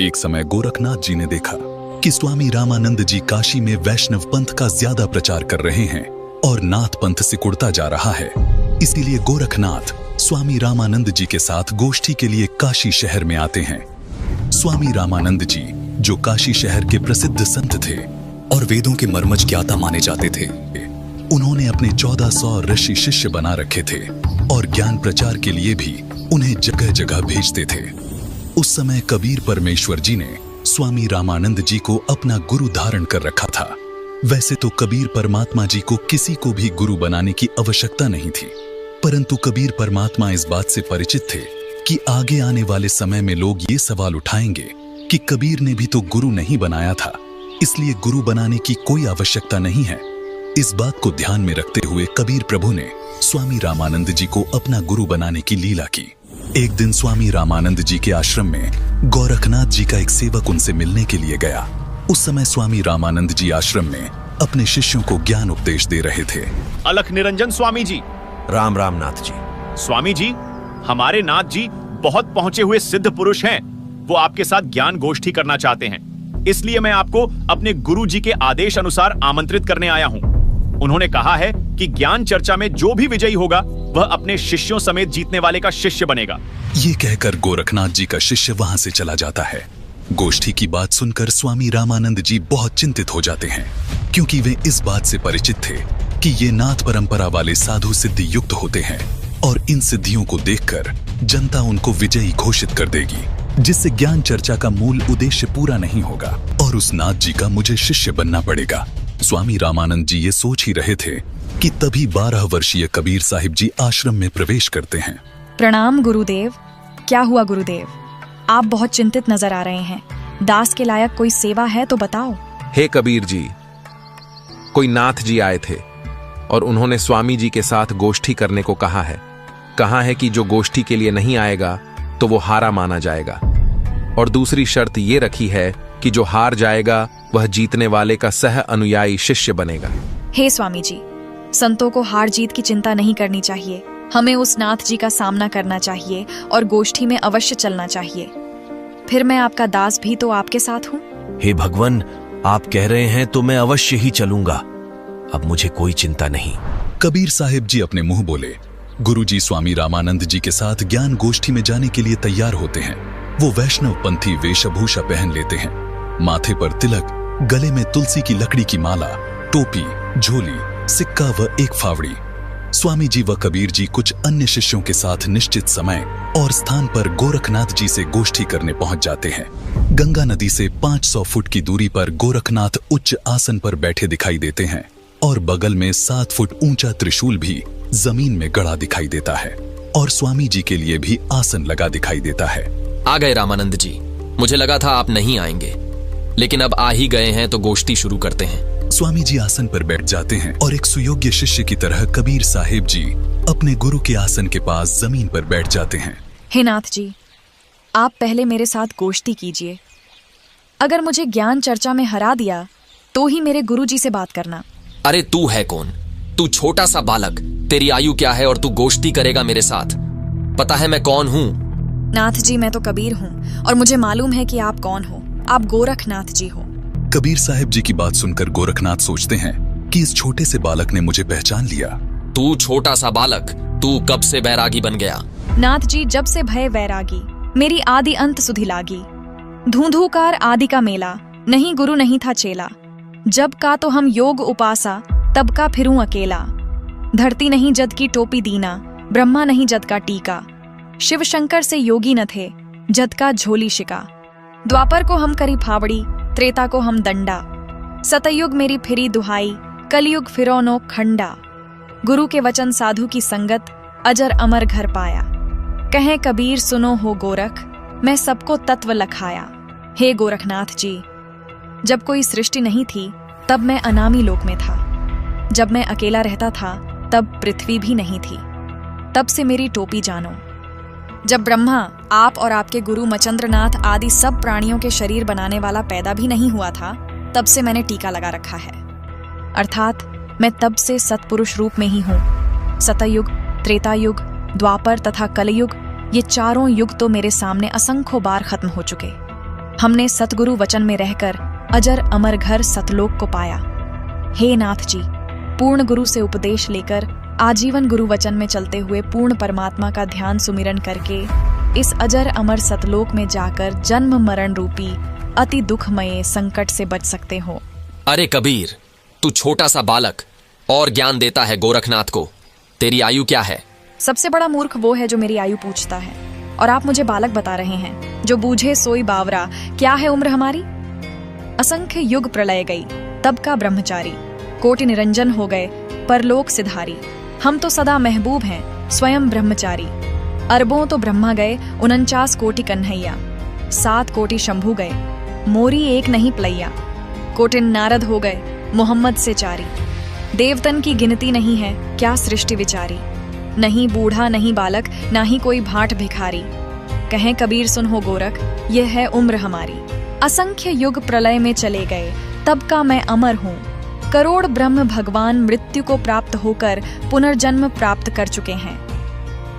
एक समय गोरखनाथ जी ने देखा कि स्वामी रामानंद जी काशी में वैष्णव पंथ का ज्यादा प्रचार कर रहे हैं और नाथ पंथ सिकुड़ता जा रहा है। इसीलिए गोरखनाथ स्वामी रामानंद जी के साथ गोष्ठी के लिए काशी शहर में आते हैं। स्वामी रामानंद जी, जो काशी शहर के प्रसिद्ध संत थे और वेदों के मर्मज्ञ ज्ञाता माने जाते थे, उन्होंने अपने 1400 ऋषि शिष्य बना रखे थे और ज्ञान प्रचार के लिए भी उन्हें जगह जगह भेजते थे। उस समय कबीर परमेश्वर जी ने स्वामी रामानंद जी को अपना गुरु धारण कर रखा था। वैसे तो कबीर परमात्मा जी को किसी को भी गुरु बनाने की आवश्यकता नहीं थी, परंतु कबीर परमात्मा इस बात से परिचित थे कि आगे आने वाले समय में लोग ये सवाल उठाएंगे कि कबीर ने भी तो गुरु नहीं बनाया था, इसलिए गुरु बनाने की कोई आवश्यकता नहीं है। इस बात को ध्यान में रखते हुए कबीर प्रभु ने स्वामी रामानंद जी को अपना गुरु बनाने की लीला की। एक दिन स्वामी रामानंद जी के आश्रम में गोरखनाथ जी का एक सेवक उनसे मिलने के लिए गया। उस समय स्वामी रामानंद जी आश्रम में अपने शिष्यों को ज्ञान उपदेश दे रहे थे। अलख निरंजन स्वामी जी। राम राम नाथ जी। स्वामी जी, हमारे नाथ जी बहुत पहुंचे हुए सिद्ध पुरुष हैं। वो आपके साथ ज्ञान गोष्ठी करना चाहते हैं, इसलिए मैं आपको अपने गुरु जी के आदेश अनुसार आमंत्रित करने आया हूँ। उन्होंने कहा है कि ज्ञान चर्चा में जो भी विजयी होगा वह अपने शिष्यों समेत जीतने वाले का शिष्य बनेगा। ये कहकर गोरखनाथ जी का शिष्य वहां से चला जाता है। गोष्ठी की बात सुनकर स्वामी रामानंद जी बहुत चिंतित हो जाते हैं, क्योंकि वे इस बात से परिचित थे कि ये नाथ परंपरा वाले साधु सिद्धि युक्त होते हैं और इन सिद्धियों को देखकर जनता उनको विजयी घोषित कर देगी, जिससे ज्ञान चर्चा का मूल उद्देश्य पूरा नहीं होगा और उस नाथ जी का मुझे शिष्य बनना पड़ेगा। स्वामी रामानंद जी ये सोच ही रहे थे कि तभी 12 वर्षीय कबीर साहिब जी आश्रम में प्रवेश करते हैं। प्रणाम गुरुदेव। क्या हुआ गुरुदेव? आप बहुत चिंतित नजर आ रहे हैं। दास के लायक कोई सेवा है तो बताओ। हे कबीर जी, कोई नाथ जी आए थे और उन्होंने स्वामी जी के साथ गोष्ठी करने को कहा है कि जो गोष्ठी के लिए नहीं आएगा तो वो हारा माना जाएगा, और दूसरी शर्त ये रखी है कि जो हार जाएगा वह जीतने वाले का सह अनुयायी शिष्य बनेगा। हे स्वामी जी, संतों को हार जीत की चिंता नहीं करनी चाहिए। हमें उस नाथ जी का सामना करना चाहिए और गोष्ठी में अवश्य चलना चाहिए। फिर मैं आपका दास भी तो आपके साथ हूँ। हे भगवान, आप कह रहे हैं तो मैं अवश्य ही चलूंगा। अब मुझे कोई चिंता नहीं। कबीर साहिब जी अपने मुंह बोले। गुरुजी स्वामी रामानंद जी के साथ ज्ञान गोष्ठी में जाने के लिए तैयार होते हैं। वो वैष्णव पंथी वेशभूषा पहन लेते हैं, माथे पर तिलक, गले में तुलसी की लकड़ी की माला, टोपी, झोली, सिक्का व एक फावड़ी। स्वामी जी व कबीर जी कुछ अन्य शिष्यों के साथ निश्चित समय और स्थान पर गोरखनाथ जी से गोष्ठी करने पहुंच जाते हैं। गंगा नदी से 500 फुट की दूरी पर गोरखनाथ उच्च आसन पर बैठे दिखाई देते हैं और बगल में 7 फुट ऊंचा त्रिशूल भी जमीन में गड़ा दिखाई देता है और स्वामी जी के लिए भी आसन लगा दिखाई देता है। आ गए रामानंद जी। मुझे लगा था आप नहीं आएंगे, लेकिन अब आ ही गए हैं तो गोष्ठी शुरू करते हैं। स्वामी जी आसन पर बैठ जाते हैं और एक सुयोग्य शिष्य की तरह कबीर साहिब जी अपने गुरु के आसन के पास जमीन पर बैठ जाते हैं। हे नाथ जी, आप पहले मेरे साथ गोष्ठी कीजिए। अगर मुझे ज्ञान चर्चा में हरा दिया तो ही मेरे गुरु जी से बात करना। अरे तू है कौन? तू छोटा सा बालक, तेरी आयु क्या है और तू गोष्ठी करेगा मेरे साथ? पता है मैं कौन हूँ? नाथ जी, मैं तो कबीर हूँ और मुझे मालूम है कि आप कौन हो। आप गोरखनाथ जी हो। कबीर साहिब जी की बात सुनकर गोरखनाथ सोचते हैं कि इस छोटे से बालक ने मुझे पहचान लिया। तू छोटा सा बालक, तू कब से बैरागी बन गया? नाथ जी, जब से भय वैरागी, मेरी आदि अंत सुधि लागी। धूंधूकार आदि का मेला, नहीं गुरु नहीं था चेला। जब का तो हम योग उपासा, तब का फिरूं अकेला। धरती नहीं जद की टोपी दीना, ब्रह्मा नहीं जद का टीका। शिव शंकर से योगी न थे, जद का झोली शिका। द्वापर को हम करी फावड़ी, त्रेता को हम दंडा। सतयुग मेरी फिरी दुहाई, कलयुग फिरो नो खंडा। गुरु के वचन साधु की संगत, अजर अमर घर पाया। कहें कबीर सुनो हो गोरख, मैं सबको तत्व लखाया। हे गोरखनाथ जी, जब कोई सृष्टि नहीं थी तब मैं अनामी लोक में था। जब मैं अकेला रहता था तब पृथ्वी भी नहीं थी। तब से मेरी टोपी जानो। जब ब्रह्मा, आप और आपके गुरु मचंद्रनाथ आदि सब प्राणियों के शरीर बनाने वाला पैदा भी नहीं हुआ था, तब से मैंने टीका लगा रखा है। अर्थात मैं तब से सत्पुरुष रूप में ही हूँ। सतयुग, त्रेतायुग, द्वापर तथा कलयुग, ये चारों युग तो मेरे सामने असंख्यों बार खत्म हो चुके। हमने सतगुरु वचन में रहकर अजर अमर घर सतलोक को पाया। हे नाथ जी, पूर्ण गुरु से उपदेश लेकर आजीवन गुरु वचन में चलते हुए पूर्ण परमात्मा का ध्यान सुमिरन करके इस अजर अमर सतलोक में जाकर जन्म मरण रूपी अति दुखमय संकट से बच सकते हो। अरे कबीर, तू छोटा सा बालक और ज्ञान देता है गोरखनाथ को। तेरी आयु क्या है? सबसे बड़ा मूर्ख वो है जो मेरी आयु पूछता है, और आप मुझे बालक बता रहे हैं। जो बूझे सोई बावरा, क्या है उम्र हमारी? असंख्य युग प्रलय गई, तब का ब्रह्मचारी, कोटि निरंजन हो गए परलोक सिधारी। हम तो सदा महबूब हैं, स्वयं ब्रह्मचारी। अरबों तो ब्रह्मा गए, 49 कोटि कन्हैया। 7 कोटि शंभू गए, मोरी एक नहीं प्लैया। कोटिन नारद हो गए, मोहम्मद से चारी। देवतन की गिनती नहीं है, क्या सृष्टि विचारी। नहीं बूढ़ा नहीं बालक, ना ही कोई भाट भिखारी। कहें कबीर सुन हो गोरख, यह है उम्र हमारी। असंख्य युग प्रलय में चले गए, तब का मैं अमर हूँ। करोड़ ब्रह्म भगवान मृत्यु को प्राप्त होकर पुनर्जन्म प्राप्त कर चुके हैं।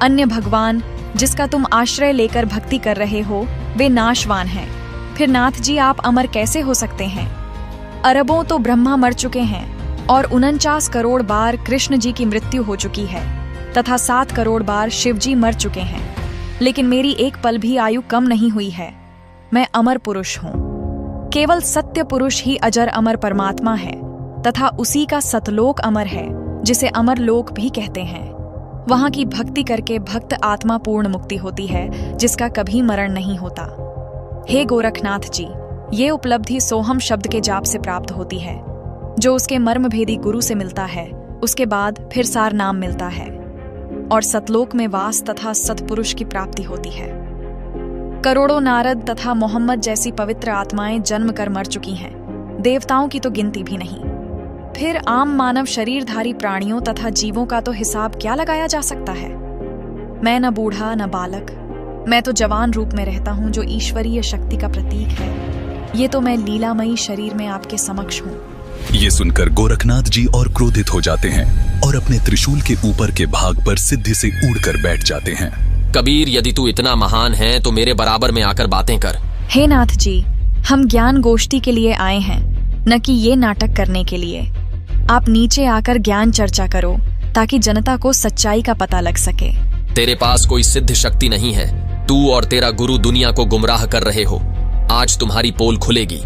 अन्य भगवान जिसका तुम आश्रय लेकर भक्ति कर रहे हो, वे नाशवान हैं। फिर नाथ जी आप अमर कैसे हो सकते हैं? अरबों तो ब्रह्मा मर चुके हैं, और 49 करोड़ बार कृष्ण जी की मृत्यु हो चुकी है, तथा 7 करोड़ बार शिव जी मर चुके हैं। लेकिन मेरी एक पल भी आयु कम नहीं हुई है। मैं अमर पुरुष हूँ। केवल सत्य पुरुष ही अजर अमर परमात्मा है, तथा उसी का सतलोक अमर है, जिसे अमर लोक भी कहते हैं। वहां की भक्ति करके भक्त आत्मा पूर्ण मुक्ति होती है, जिसका कभी मरण नहीं होता। हे गोरखनाथ जी, ये उपलब्धि सोहम शब्द के जाप से प्राप्त होती है, जो उसके मर्मभेदी गुरु से मिलता है। उसके बाद फिर सार नाम मिलता है, और सतलोक में वास तथा सतपुरुष की प्राप्ति होती है। करोड़ों नारद तथा मोहम्मद जैसी पवित्र आत्माएं जन्म कर मर चुकी हैं, देवताओं की तो गिनती भी नहीं। फिर आम मानव शरीरधारी प्राणियों तथा जीवों का तो हिसाब क्या लगाया जा सकता है। मैं न बूढ़ा न बालक, मैं तो जवान रूप में रहता हूँ, जो ईश्वरीय शक्ति का प्रतीक है। ये तो मैं लीलामयी शरीर में आपके समक्ष हूँ। ये सुनकर गोरखनाथ जी और क्रोधित हो जाते हैं और अपने त्रिशूल के ऊपर के भाग पर सिद्धि से उड़कर बैठ जाते हैं। कबीर, यदि तू इतना महान है तो मेरे बराबर में आकर बातें कर। हे नाथ जी, हम ज्ञान गोष्ठी के लिए आए हैं, न कि ये नाटक करने के लिए। आप नीचे आकर ज्ञान चर्चा करो, ताकि जनता को सच्चाई का पता लग सके। तेरे पास कोई सिद्ध शक्ति नहीं है। तू और तेरा गुरु दुनिया को गुमराह कर रहे हो। आज तुम्हारी पोल खुलेगी।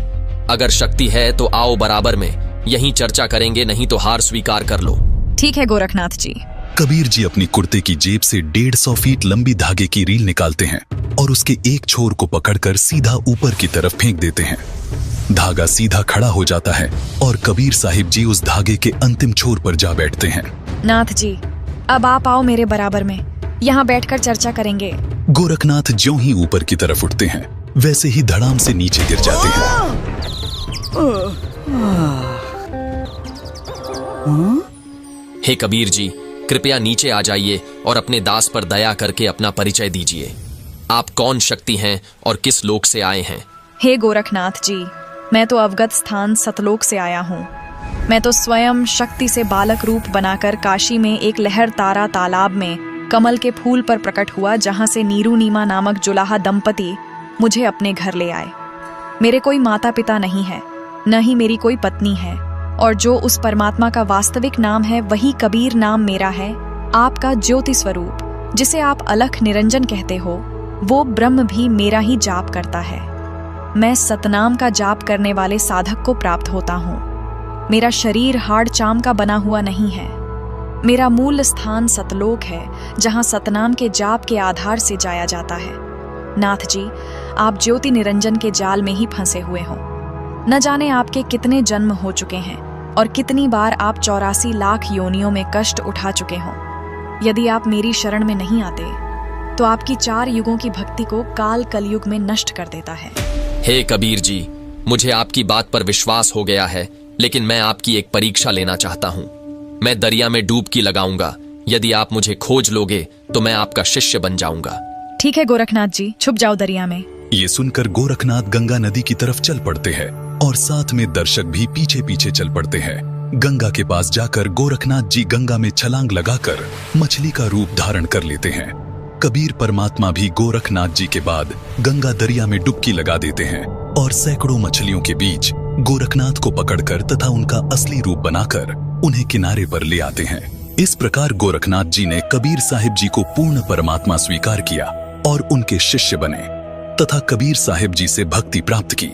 अगर शक्ति है तो आओ बराबर में, यहीं चर्चा करेंगे, नहीं तो हार स्वीकार कर लो। ठीक है गोरखनाथ जी। कबीर जी अपनी कुर्ते की जेब से 150 फीट लंबी धागे की रील निकालते हैं और उसके एक छोर को पकड़कर सीधा ऊपर की तरफ फेंक देते हैं। धागा सीधा खड़ा हो जाता है और कबीर साहिब जी उस धागे के अंतिम छोर पर जा बैठते हैं। नाथ जी, अब आप आओ मेरे बराबर में, यहाँ बैठकर चर्चा करेंगे। गोरखनाथ ज्यों ही ऊपर की तरफ उठते हैं, वैसे ही धड़ाम से नीचे गिर जाते हैं। हे कबीर जी, कृपया नीचे आ जाइए और अपने दास पर दया करके अपना परिचय दीजिए। आप कौन शक्ति हैं और किस लोक से आए हैं? हे गोरखनाथ जी, मैं तो अवगत स्थान सतलोक से आया हूँ। मैं तो स्वयं शक्ति से बालक रूप बनाकर काशी में एक लहर तारा तालाब में कमल के फूल पर प्रकट हुआ, जहां से नीरू नीमा नामक जुलाहा दंपति मुझे अपने घर ले आए। मेरे कोई माता पिता नहीं है, न ही मेरी कोई पत्नी है, और जो उस परमात्मा का वास्तविक नाम है वही कबीर नाम मेरा है। आपका ज्योति स्वरूप, जिसे आप अलख निरंजन कहते हो, वो ब्रह्म भी मेरा ही जाप करता है। मैं सतनाम का जाप करने वाले साधक को प्राप्त होता हूँ। मेरा शरीर हाड़ चाम का बना हुआ नहीं है। मेरा मूल स्थान सतलोक है, जहाँ सतनाम के जाप के आधार से जाया जाता है। नाथ जी, आप ज्योति निरंजन के जाल में ही फंसे हुए हो। न जाने आपके कितने जन्म हो चुके हैं और कितनी बार आप 84 लाख योनियों में कष्ट उठा चुके हो। यदि आप मेरी शरण में नहीं आते तो आपकी 4 युगों की भक्ति को काल कलयुग में नष्ट कर देता है। हे कबीर जी, मुझे आपकी बात पर विश्वास हो गया है, लेकिन मैं आपकी एक परीक्षा लेना चाहता हूँ। मैं दरिया में डुबकी लगाऊंगा। यदि आप मुझे खोज लोगे तो मैं आपका शिष्य बन जाऊंगा। ठीक है गोरखनाथ जी, छुप जाओ दरिया में। ये सुनकर गोरखनाथ गंगा नदी की तरफ चल पड़ते हैं और साथ में दर्शक भी पीछे पीछे चल पड़ते हैं। गंगा के पास जाकर गोरखनाथ जी गंगा में छलांग लगाकर मछली का रूप धारण कर लेते हैं। कबीर परमात्मा भी गोरखनाथ जी के बाद गंगा दरिया में डुबकी लगा देते हैं। और सैकड़ों मछलियों के बीच गोरखनाथ को पकड़कर तथा उनका असली रूप बनाकर उन्हें किनारे पर ले आते हैं। इस प्रकार गोरखनाथ जी ने कबीर साहिब जी को पूर्ण परमात्मा स्वीकार किया और उनके शिष्य बने तथा कबीर साहिब जी से भक्ति प्राप्त की।